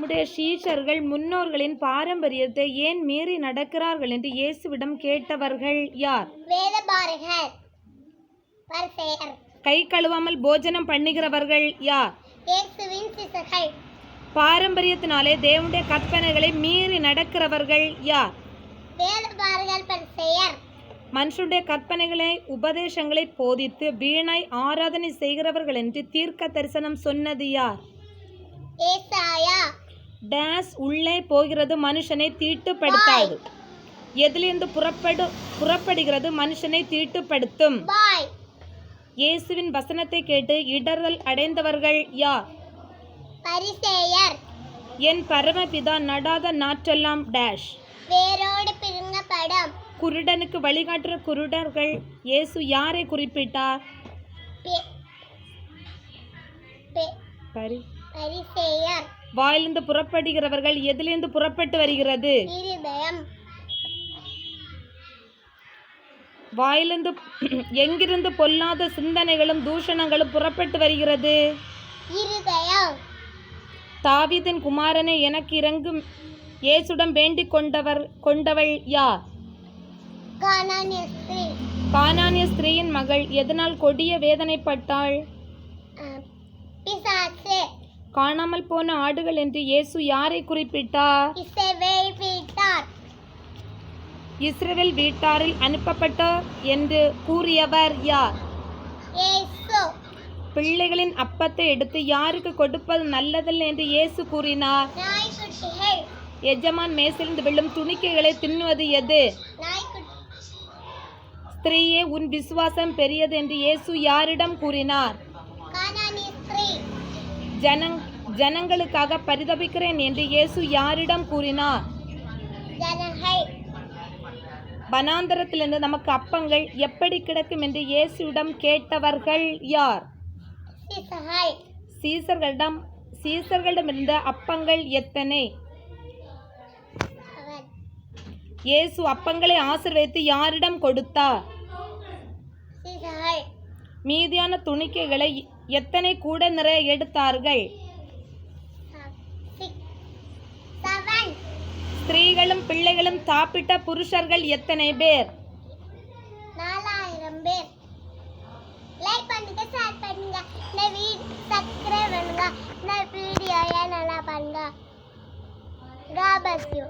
உம்முடைய சீஷர்கள் முன்னோர்களின் பாரம்பரியத்தை ஏன் மீறி நடக்கிறார்கள் என்று இயேசுவிடம் கேட்டவர்கள் யார்? வேதபாரகர், பரிசேயர். கை கழுவாமல் போஜனம் பண்ணுகிறவர்கள் யார்? இயேசுவின் சீஷர்கள். பாரம்பரியத்தினாலே தேவனுடைய கற்பனைகளை மீறி நடக்கிறவர்கள் யார்? வேதபாரகர், பரிசேயர். மனுஷனுடைய கற்பனைகளை உபதேசங்களை போதித்து வீணாய் ஆராதனை செய்கிறவர்கள் என்று தீர்க்க தரிசனம் சொன்னது யார்? ஏசாயா. டேஸ் உள்ளே போகிறது மனுஷனை தீட்டுப்படுத்தாது, எதிலிருந்து புறப்படுகிறது மனுஷனை தீட்டுப்படுத்தும். இயேசுவின் வசனத்தை கேட்டு இடறல் அடைந்தவர்கள் யார்? பரிசேயர். என் பரமபிதா நடாத நாற்றெல்லாம் டேஷ் வேரோடு பிடுங்கப்படும். குருடனுக்கு வழிகாட்டுற குருடர்கள் இயேசு யாரை குறிப்பிட்டார்? பரிசேயர். வாயிலிருந்து புறப்படுகிறவர்கள் எதிலிருந்து புறப்பட்டு வருகிறது? இருதயம். வாயிலிருந்து எங்கிருந்து பொல்லாத சிந்தனைகளும் தூஷணங்களும் புறப்பட்டு வருகிறது? இருதயம். தாவீதின் குமாரனை எனக்கு இறங்கும் இயேசுடன் வேண்டிக் கொண்டவள் யார்? கானானிய ஸ்திரீயின் மகள் எதனால் கொடிய வேதனைப்பட்டாள்? பிசாசு. காணாமல் போன ஆடுகள் என்று இயேசு யாரை குறிப்பிட்டார்? இஸ்ரவேல் வீட்டாரில் அனுப்பப்பட்டார் என்று கூறியவர் யார்? பிள்ளைகளின் அப்பத்தை எடுத்து யாருக்கு கொடுப்பது நல்லதல்ல என்று இயேசு கூறினார்? எஜமான் மேசிலிருந்து விழும் துணிக்கைகளை தின்னுவது எது? ஸ்திரீயே, உன் விசுவாசம் பெரியது என்று இயேசு யாரிடம் கூறினார்? ஜனங்களுக்காக பரிதபிக்கிறேன் என்று இயேசு யாரிடம் கூறினார்? வனாந்தரத்திலிருந்து நமக்கு அப்பங்கள் எப்படி கிடைக்கும் என்று இயேசுவிடம் கேட்டவர்கள் யார்? சீசர்களிடம் இருந்த அப்பங்கள் எத்தனை? இயேசு அப்பங்களை ஆசீர்வதித்து யாரிடம் கொடுத்தார்? மீதியான துணிக்கைகளை எத்தனை கூட நிறைய எடுத்தார்கள்? ஸ்திரீகளும் பிள்ளைகளும் சாப்பிட்ட புருஷர்கள் எத்தனை பேர்? 4000 பேர். லைக் பண்ணுங்க, ஷேர் பண்ணுங்க, சப்ஸ்கிரைப் பண்ணுங்க, வீடியோவை நல்லா பண்ணுங்க. God bless you.